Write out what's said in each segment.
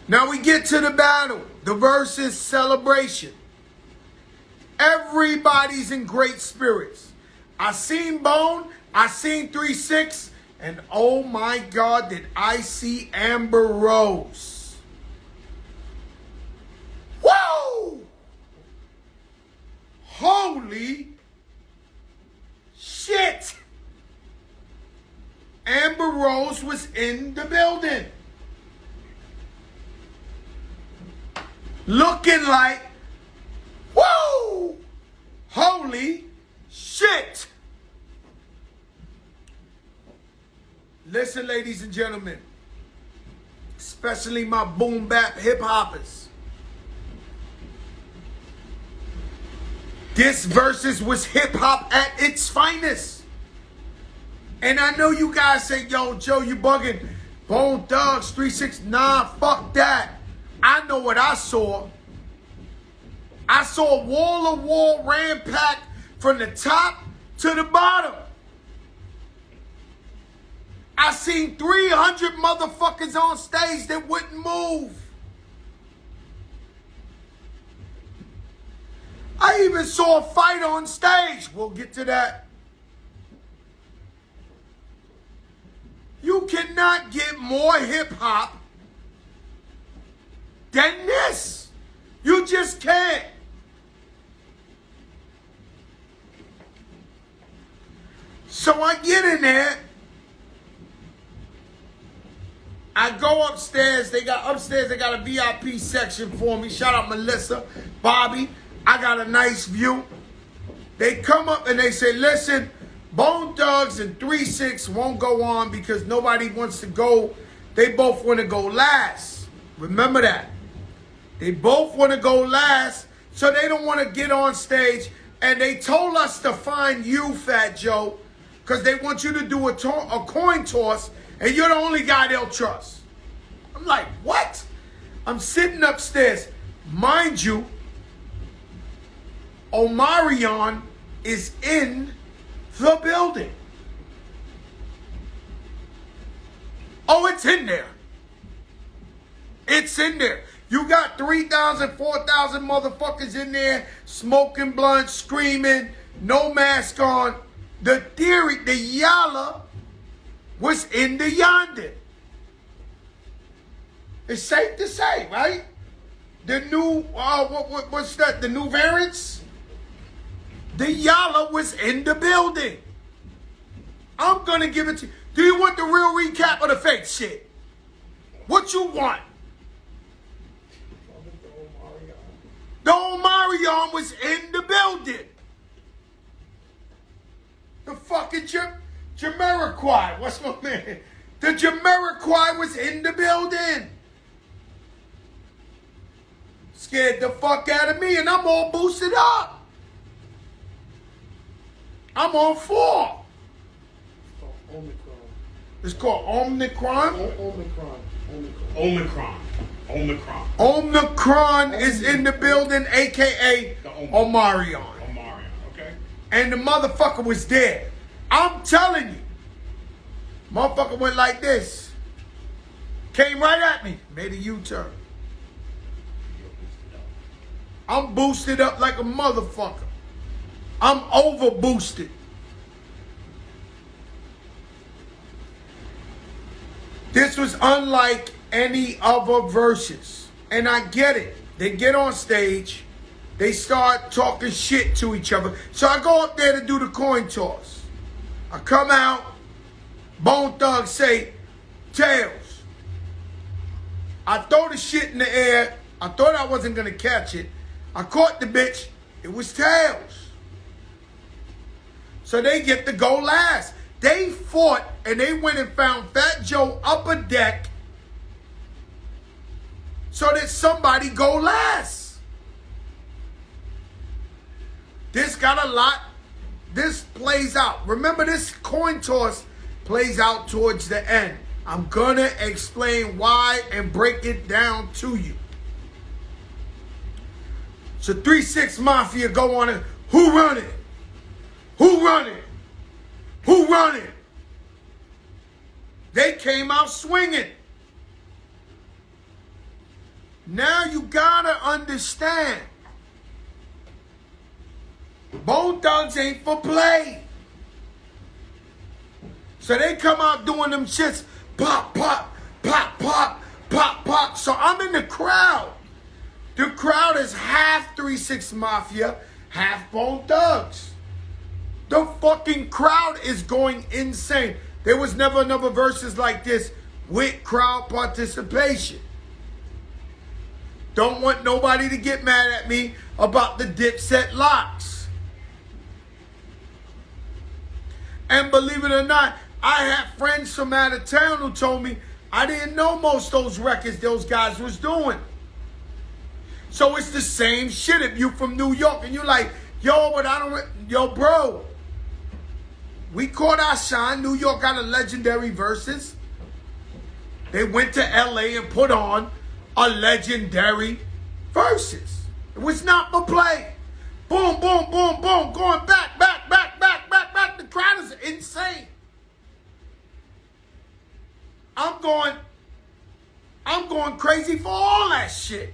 Now we get to the battle, the versus celebration. Everybody's in great spirits. I seen Bone, I seen 3-6, and oh my God, did I see Amber Rose. Whoa! Holy shit! Amber Rose was in the building. Looking like, whoa! Holy shit! Listen, ladies and gentlemen, especially my boom bap hip hoppers. This versus was hip hop at its finest. And I know you guys say, yo, Joe, you bugging. Bone Thugs, 3-6, nah, fuck that. I know what I saw. I saw wall-to-wall rampack from the top to the bottom. I seen 300 motherfuckers on stage that wouldn't move. I even saw a fight on stage. We'll get to that. You cannot get more hip-hop than this. You just can't. So I get in there. I go upstairs. They got a VIP section for me. Shout out Melissa, Bobby. I got a nice view. They come up and they say, listen, Bone Thugs and 3-6 won't go on because nobody wants to go. They both want to go last. Remember that. They both want to go last, so they don't want to get on stage. And they told us to find you, Fat Joe, because they want you to do a coin toss, and you're the only guy they'll trust. I'm like, what? I'm sitting upstairs. Mind you, Omarion is in the building. Oh, it's in there. It's in there. You got 3,000, 4,000 motherfuckers in there smoking blunts, screaming, no mask on. The theory, the Yala was in the yonder. It's safe to say, right? The new, what's that? The new variants? The Yala was in the building. I'm going to give it to you. Do you want the real recap or the fake shit? What you want? The Omarion was in the building. The fucking Jamiroquai. What's my man? The Jamiroquai was in the building. Scared the fuck out of me, and I'm all boosted up. I'm on 4. It's called Omicron. Omicron is in the building, a.k.a. Omarion. Okay. And the motherfucker was there. I'm telling you. Motherfucker went like this. Came right at me. Made a U-turn. I'm boosted up like a motherfucker. I'm over boosted. This was unlike any other verses. And I get it. They get on stage. They start talking shit to each other. So I go up there to do the coin toss. I come out. Bone Thugs say, tails. I throw the shit in the air. I thought I wasn't going to catch it. I caught the bitch. It was tails. So they get to go last. They fought and they went and found Fat Joe upper deck so that somebody go last. This got a lot. This plays out. Remember, this coin toss plays out towards the end. I'm going to explain why and break it down to you. So 3-6 Mafia go on it. Who run it? Who run it? Who run it? They came out swinging. Now you gotta understand, Bone Thugs ain't for play. So they come out doing them shits, pop, pop, pop, pop, pop, pop. So I'm in the crowd. The crowd is half 3-6 Mafia, half Bone Thugs. The fucking crowd is going insane. There was never another verses like this with crowd participation. Don't want nobody to get mad at me about the Dipset locks. And believe it or not, I had friends from out of town who told me I didn't know most of those records those guys was doing. So it's the same shit if you from New York and you like, yo, but I don't, yo, bro. We caught our shine. New York got a legendary verses. They went to LA and put on a legendary verses. It was not for play. Boom, boom, boom, boom. Going back, back, back, back, back, back. The crowd is insane. I'm going crazy for all that shit.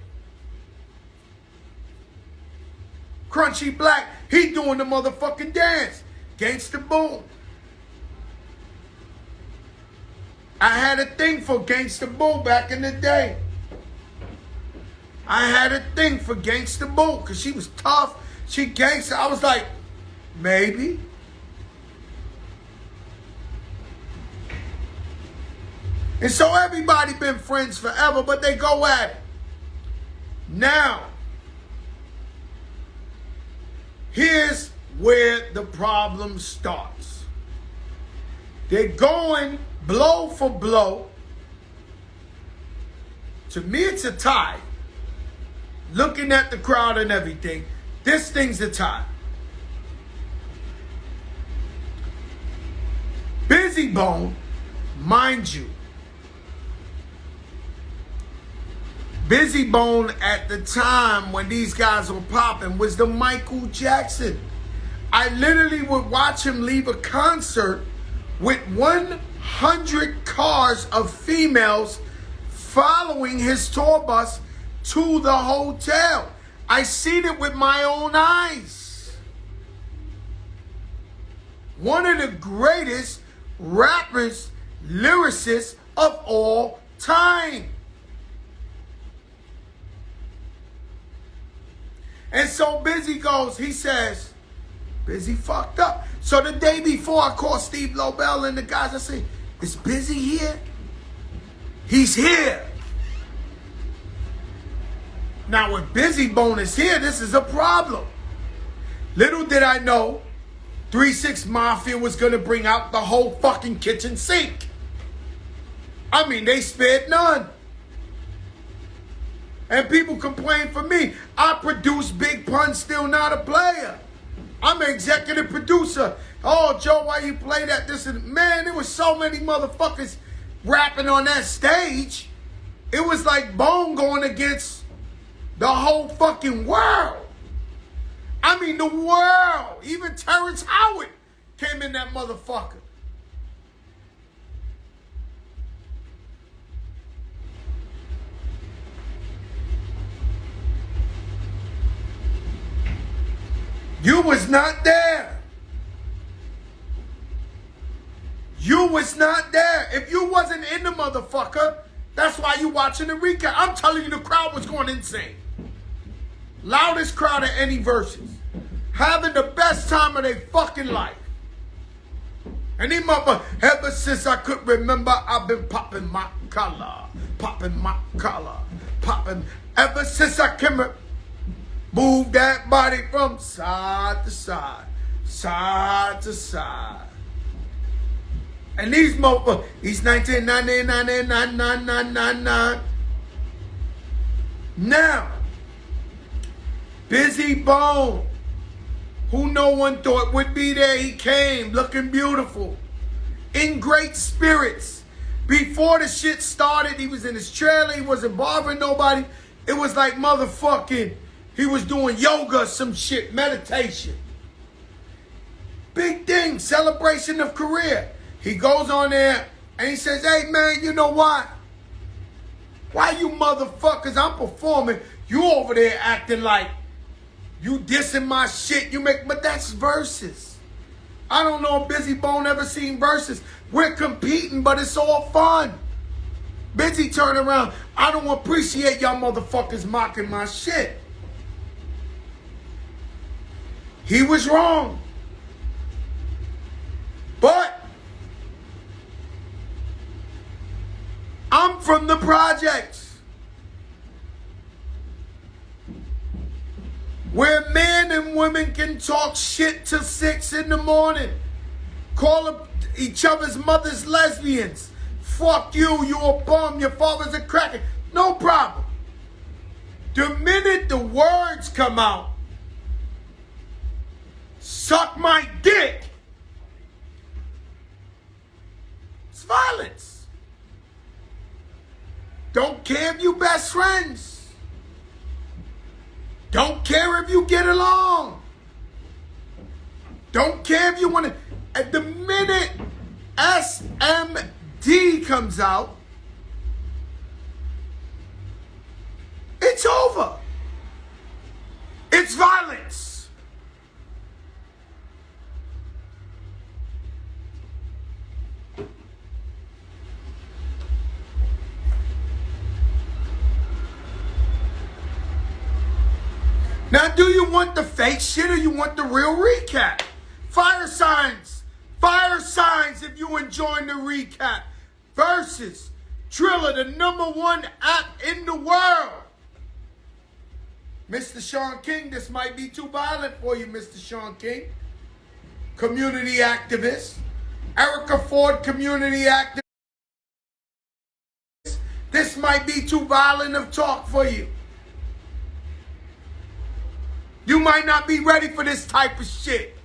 Crunchy Black, he doing the motherfucking dance. Gangsta Boom. I had a thing for Gangsta Boom back in the day. I had a thing for Gangsta Boom because she was tough. She gangsta. I was like, maybe. And so everybody been friends forever, but they go at it. Now, here's where the problem starts. They're going blow for blow. To me, it's a tie. Looking at the crowd and everything, this thing's a tie. Busy Bone, mind you, Busy Bone at the time when these guys were popping was the Michael Jackson. I literally would watch him leave a concert with 100 cars of females following his tour bus to the hotel. I seen it with my own eyes. One of the greatest rappers, lyricists of all time. And so Busy goes, he says, Busy fucked up. So the day before I called Steve Lobel and the guys, I say, is Busy here? He's here. Now when Busy Bone is here, this is a problem. Little did I know 3-6 Mafia was going to bring out the whole fucking kitchen sink. I mean, they spared none. And people complain for me. I produce Big Pun, still not a player. I'm an executive producer. Oh, Joe, why you play that? This and man, there was so many motherfuckers rapping on that stage. It was like Bone going against the whole fucking world. I mean, the world. Even Terrence Howard came in that motherfucker. You was not there. You was not there. If you wasn't in the motherfucker, that's why you watching the recap. I'm telling you, the crowd was going insane. Loudest crowd of any verses. Having the best time of their fucking life. And these motherfuckers, ever since I could remember, I've been popping my collar. Popping my collar. Popping. Ever since I can move that body from side to side. Side to side. And these motherfuckers, these 1999. Now, Busy Bone, who no one thought would be there, he came looking beautiful, in great spirits. Before the shit started, he was in his trailer, he wasn't bothering nobody. It was like motherfucking, he was doing yoga, some shit, meditation. Big thing, celebration of career. He goes on there and he says, hey man, you know what? Why you motherfuckers, I'm performing, you over there acting like you dissing my shit, but that's verses. I don't know if Busy Bone ever seen verses. We're competing, but it's all fun. Busy turn around, I don't appreciate y'all motherfuckers mocking my shit. He was wrong. But I'm from the projects, where men and women can talk shit till 6 in the morning, call each other's mothers lesbians. Fuck you, you a bum, your father's a cracker. No problem. The minute the words come out, suck my dick, it's violence. Don't care if you best friends. Don't care if you get along. Don't care if you want to. At the minute SMD comes out, it's over. It's violence. Now, do you want the fake shit or you want the real recap? Fire signs. Fire signs if you enjoying the recap. Versus Triller, the #1 app in the world. Mr. Sean King, this might be too violent for you, Mr. Sean King. Community activist. Erica Ford, community activist. This might be too violent of talk for you. You might not be ready for this type of shit.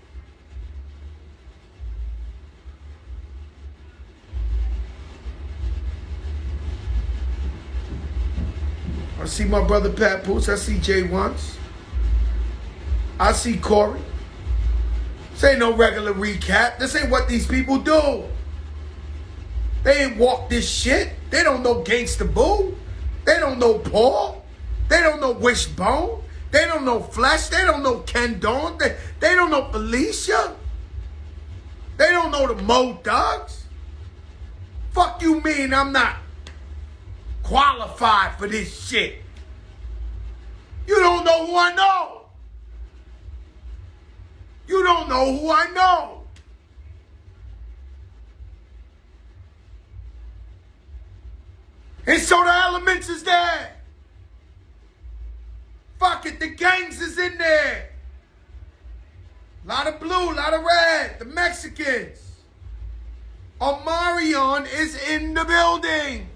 I see my brother Pat Poose. I see Jay Once. I see Corey. This ain't no regular recap. This ain't what these people do. They ain't walk this shit. They don't know Gangsta Boo. They don't know Paul. They don't know Wishbone. They don't know Flesh. They don't know Ken Dawn. They don't know Felicia. They don't know the Mo Thugs. Fuck you mean I'm not qualified for this shit? You don't know who I know. You don't know who I know. And so the elements is there. Fuck it, the gangs is in there. A lot of blue, a lot of red, the Mexicans. Omarion is in the building.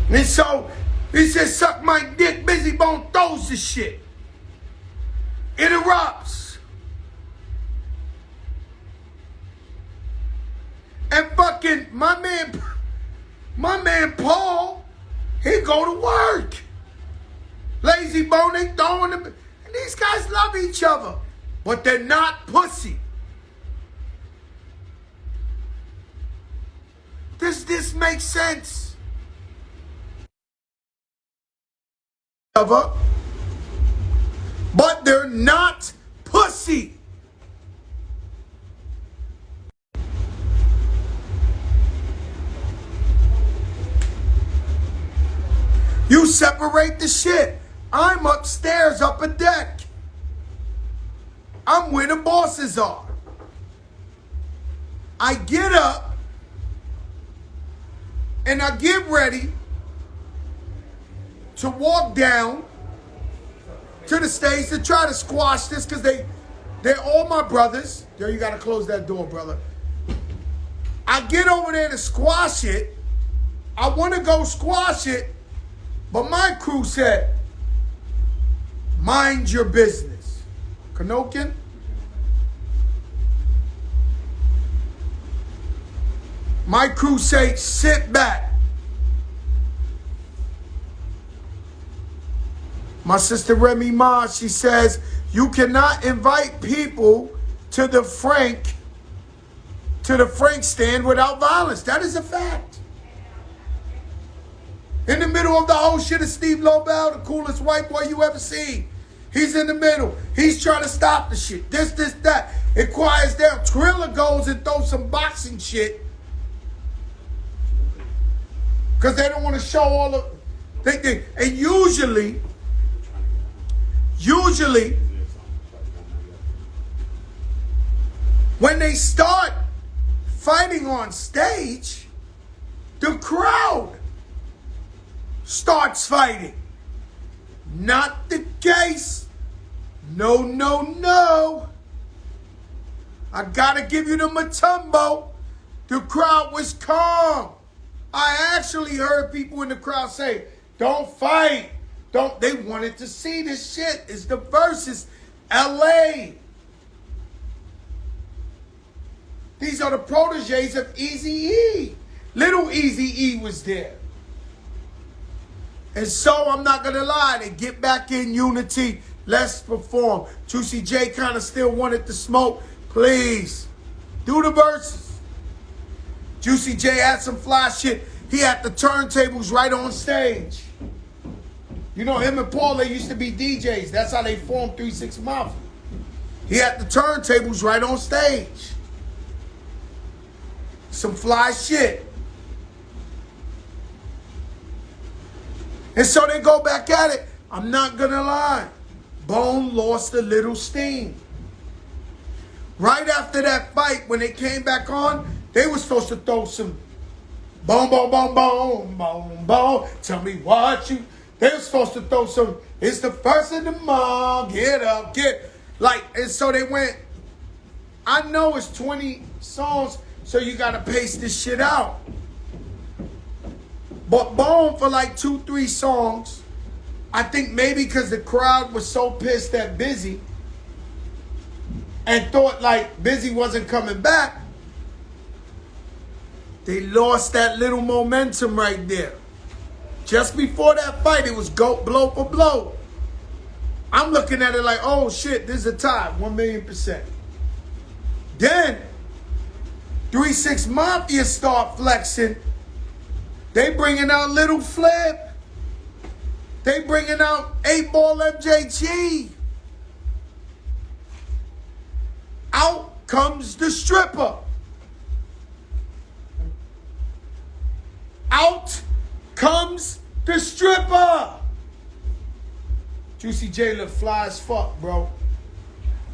And so, he says, suck my dick, Busy Bone throws the shit. Interrupts. And fucking my man Paul, he go to work. Lazy Bone, they throwing him. And these guys love each other, but they're not pussy. Does this make sense? But they're not pussy. You separate the shit. I'm upstairs, up a deck. I'm where the bosses are. I get up and I get ready to walk down to the stage to try to squash this, because they're all my brothers. There, you gotta close that door, brother. I get over there to squash it. I want to go squash it, but my crew said, mind your business. Kanokin? My crew say, sit back. My sister Remy Ma, she says, you cannot invite people to the Frank stand without violence. That is a fact. In the middle of the whole shit is Steve Lobel, the coolest white boy you ever seen. He's in the middle. He's trying to stop the shit. This, that. It quiets down. Triller goes and throws some boxing shit. Because they don't want to show all of... And usually, when they start fighting on stage, the crowd starts fighting. Not the case. No, no, no. I gotta give you the Matumbo. The crowd was calm. I actually heard people in the crowd say, don't fight. They wanted to see this shit. It's the Verzuz LA. These are the proteges of Eazy-E. Little Eazy-E was there. And so, I'm not going to lie, they get back in unity. Let's perform. Juicy J kind of still wanted to smoke. Please, do the Verzuz. Juicy J had some fly shit. He had the turntables right on stage. You know, him and Paul, they used to be DJs. That's how they formed 3-6 Mafia. He had the turntables right on stage. Some fly shit. And so they go back at it. I'm not going to lie. Bone lost a little steam. Right after that fight, when they came back on, they were supposed to throw some boom, boom, boom, boom, boom, boom. Tell me what you... They were supposed to throw some, it's the first of the month, get up, and so they went, I know it's 20 songs, so you got to pace this shit out. But Bone for like 2-3 songs, I think maybe because the crowd was so pissed at Busy and thought like Busy wasn't coming back, they lost that little momentum right there. Just before that fight, it was go blow for blow. I'm looking at it like, oh shit, this is a tie, 1,000,000%. Then, 3-6 Mafia start flexing. They bringing out Little Flip. They bringing out 8-Ball MJG. Out comes the stripper. Out comes the stripper. Juicy J look fly as fuck, bro.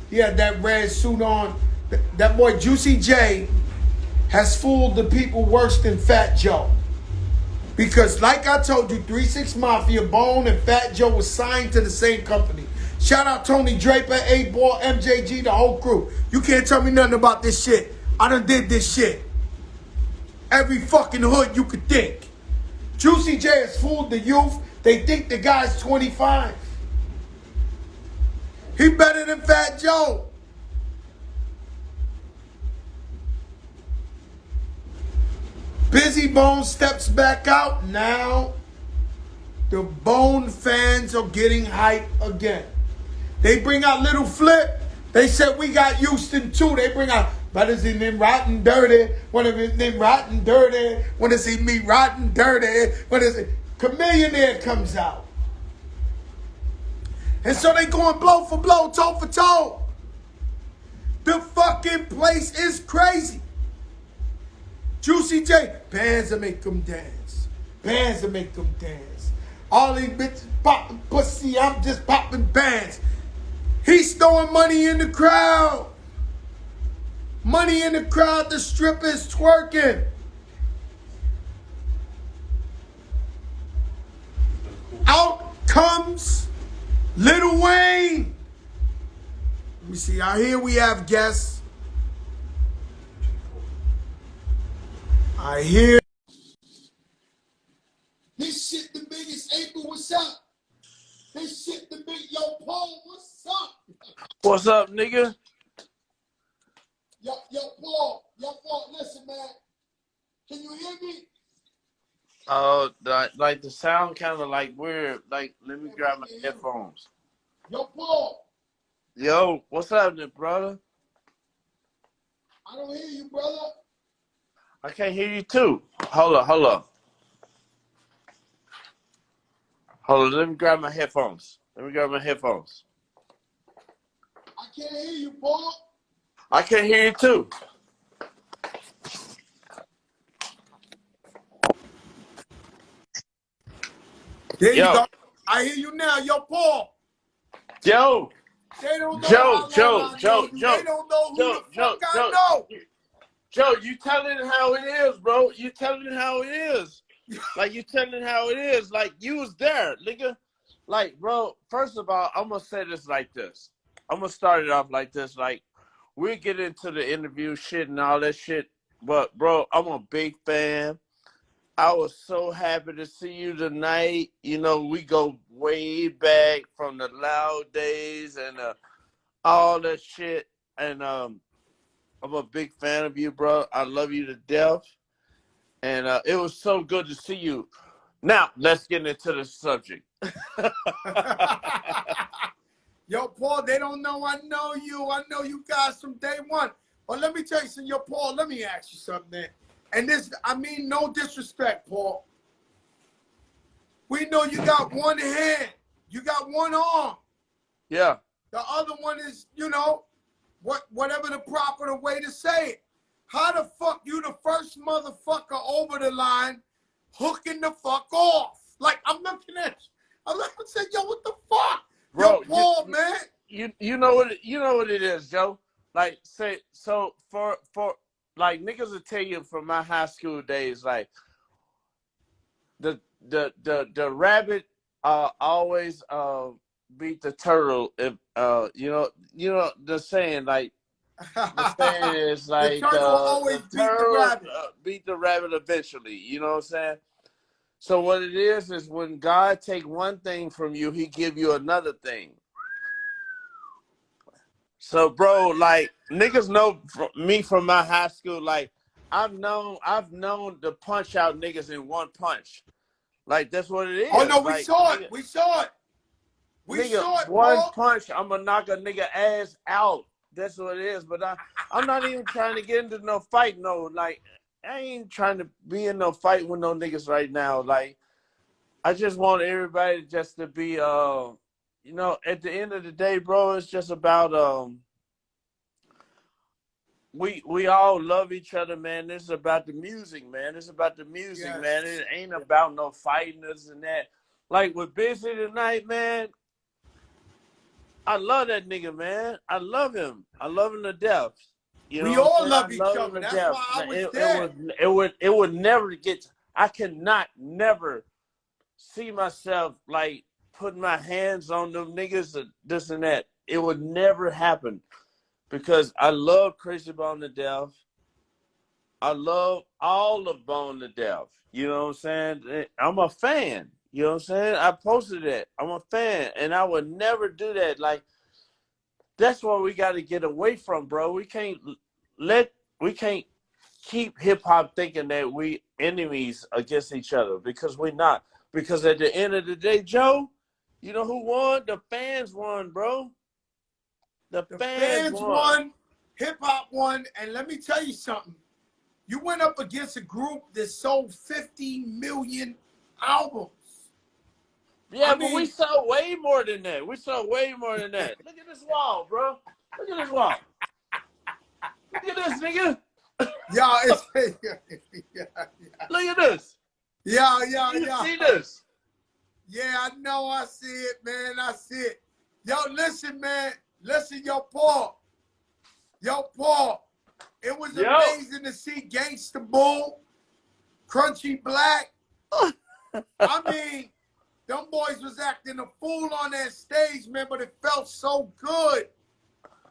He had that red suit on. That boy Juicy J has fooled the people worse than Fat Joe. Because like I told you, 3-6 Mafia, Bone, and Fat Joe was signed to the same company. Shout out Tony Draper, 8-Ball, MJG, the whole crew. You can't tell me nothing about this shit. I done did this shit. Every fucking hood you could think. Juicy J has fooled the youth. They think the guy's 25. He better than Fat Joe. Busy Bone steps back out. Now, the Bone fans are getting hype again. They bring out Little Flip. They said we got Houston too. They bring out brothers in them rotten dirty. One of them rotten dirty. Want to see me rotten dirty. What is it? Chameleonaire comes out. And so they going blow for blow, toe for toe. The fucking place is crazy. Juicy J, bands that make them dance. Bands that make them dance. All these bitches popping pussy, I'm just popping bands. He's throwing money in the crowd. Money in the crowd, the strippers twerking. Out comes Lil Wayne. Let me see, out here we have guests. I hear this shit the biggest. April, what's up? This shit the big. Yo, Paul, what's up? What's up, nigga? Yo, Paul, listen, man. Can you hear me? Like the sound kind of like weird. Like, let me grab my headphones. Yo, Paul. Yo, what's happening, brother? I don't hear you, brother. I can't hear you too. Hold on. Hold on, let me grab my headphones. I can't hear you, Paul. I can't hear you too. There you Yo, go. I hear you now. Yo, Paul. Joe, They don't know how long I know you. They don't know who the fuck I know. Joe, you telling how it is, bro. You telling how it is. Like, you telling how it is. Like, you was there, nigga. Like, bro, first of all, I'm going to say this like this. I'm going to start it off like this. Like, we get into the interview shit and all that shit. But, bro, I'm a big fan. I was so happy to see you tonight. You know, we go way back from the Loud days and all that shit. And I'm a big fan of you, bro. I love you to death. And it was so good to see you. Now, let's get into the subject. Yo, Paul, they don't know I know you. I know you guys from day one. But let me tell you something. Yo, Paul, let me ask you something, man. And this, I mean, no disrespect, Paul. We know you got one hand. You got one arm. Yeah. The other one is, you know, whatever the proper way to say it. How the fuck you the first motherfucker over the line hooking the fuck off? Like, I'm looking at you. I'm looking and saying, yo, what the fuck? Bro, yo, Paul, man. You know what it is, Joe. Like, say, so for like, niggas will tell you from my high school days, like, the rabbit always beat the turtle if you know the saying, like, the saying is The like turtle will always the beat the turtle rabbit. beat the rabbit eventually. You know what I'm saying? So what it is when God take one thing from you, He give you another thing. So, bro, like, niggas know me from my high school. Like, I've known to punch out niggas in one punch. Like, that's what it Oh, is. no, we Like, saw it. nigga, We saw it. We nigga, saw it, one Paul. punch, I'm gonna knock a nigga ass out. That's what it is. But I'm not even trying to get into no fight. No, like, I ain't trying to be in no fight with no niggas right now. Like, I just want everybody just to be, you know, at the end of the day, bro, it's just about, we all love each other, man. This is about the music, man. It's about the music, Yes. man. It ain't about no fighting this and that. Like, with Busy tonight, man, I love that nigga, man. I love him. I love him to death. You know We what I'm all saying? love I each love him other. to That's death. why I was It, there. it would never get. I cannot never see myself like putting my hands on them niggas or this and that. It would never happen because I love Crazy Bone to death. I love all of Bone to death. You know what I'm saying? I'm a fan. You know what I'm saying? I posted that. I'm a fan, and I would never do that. Like, that's what we got to get away from, bro. We can't keep hip hop thinking that we enemies against each other because we're not. Because at the end of the day, Joe, you know who won? The fans won, bro. The fans Fans won. won, hip hop won, and let me tell you something. You went up against a group that sold 50 million albums. Yeah, I but we mean, saw way more than that. We saw way more than that. Look at this wall, bro. Look at this wall. Look at this, nigga. yeah, it's yeah, Look at this. yeah, You see this? yeah. I know, I see it, man. I see it. Yo, listen, man. Listen, yo, Paul. Yo, Paul. It was Yo. amazing to see Gangsta Bull, Crunchy Black. I mean, them boys was acting a fool on that stage, man, but it felt so good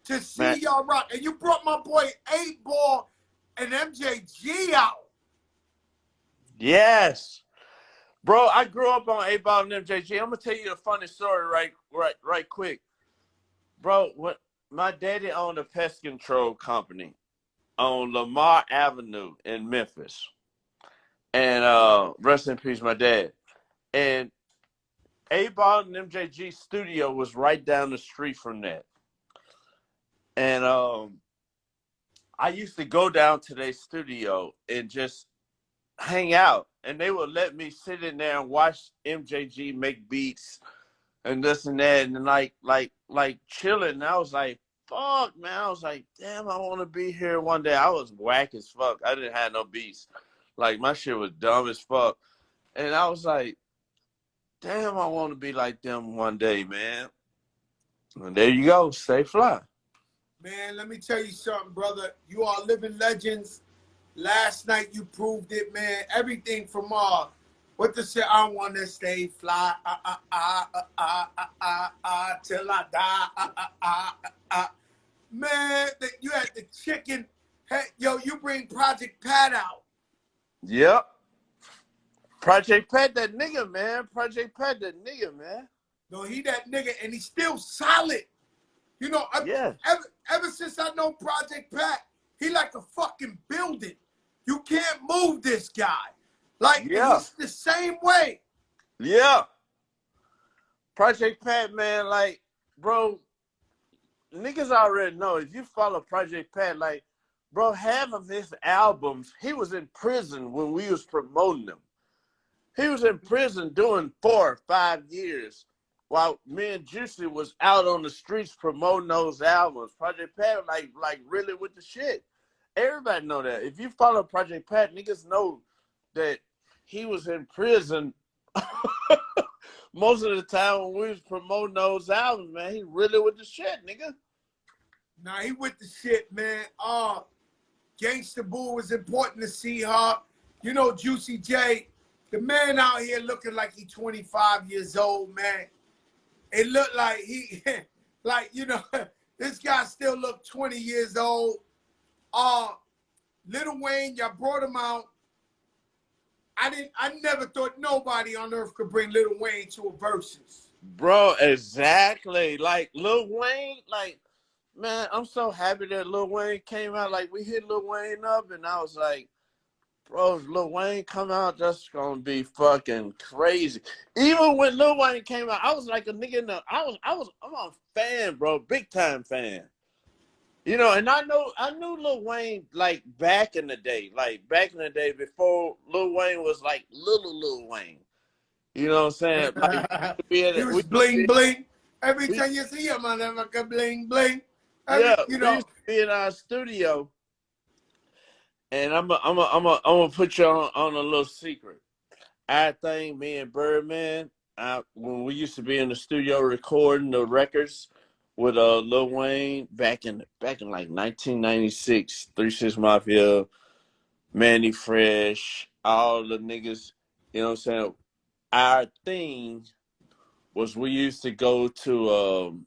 to see y'all rock. And you brought my boy 8-Ball and MJG out. Yes. Bro, I grew up on 8-Ball and MJG. I'm gonna tell you a funny story right quick. Bro, what my daddy owned a pest control company on Lamar Avenue in Memphis. and rest in peace, my dad. And A-Ball and MJG studio was right down the street from that. And I used to go down to their studio and just hang out. And they would let me sit in there and watch MJG make beats and this and that, and like chilling. And I was like, fuck, man. I was like, damn, I want to be here one day. I was whack as fuck. I didn't have no beats. Like, my shit was dumb as fuck. And I was like, damn, I want to be like them one day, man. And there you go. Stay fly. Man, let me tell you something, brother. You are living legends. Last night you proved it, man. Everything from what to say, I want to stay fly, till I die, Man, you had the chicken. Hey, yo, you bring Project Pat out. Yep. Project Pat, that nigga, man. Project Pat, that nigga, man. No, he that nigga, and he's still solid. You know, yeah. Ever since I know Project Pat, he like a fucking building. You can't move this guy. Like, yeah. He's the same way. Yeah. Project Pat, man, like, bro, niggas already know. If you follow Project Pat, like, bro, half of his albums, he was in prison when we was promoting them. He was in prison doing 4 or 5 years while me and Juicy was out on the streets promoting those albums. Project Pat, like really with the shit. Everybody know that. If you follow Project Pat, niggas know that he was in prison most of the time when we was promoting those albums, man. He really with the shit, nigga. Nah, he with the shit, man. Gangsta Boo was important to see her. You know, Juicy J, the man out here looking like he 25 years old, man. It looked like he, like, you know, this guy still look 20 years old. Lil Wayne, y'all brought him out. I never thought nobody on earth could bring Lil Wayne to a Verzuz. Bro, exactly. Like, Lil Wayne, like, man, I'm so happy that Lil Wayne came out. Like, we hit Lil Wayne up, and I was like, bro, if Lil Wayne come out, that's gonna be fucking crazy. Even when Lil Wayne came out, I was like a nigga in the, I'm a fan, bro, big time fan. You know, and I knew Lil Wayne like back in the day before Lil Wayne was like Lil Wayne. You know what I'm saying? Like, he was bling bling. Every time you see him, motherfucker, bling bling. You know, we used to be in our studio, and I'm gonna put you on a little secret. I think me and Birdman, when we used to be in the studio recording the records with Lil Wayne back in like 1996, 3 6 Mafia, Manny Fresh, all the niggas, you know what I'm saying? Our thing was we used to go to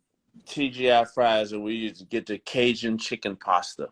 TGI Fries and we used to get the Cajun chicken pasta.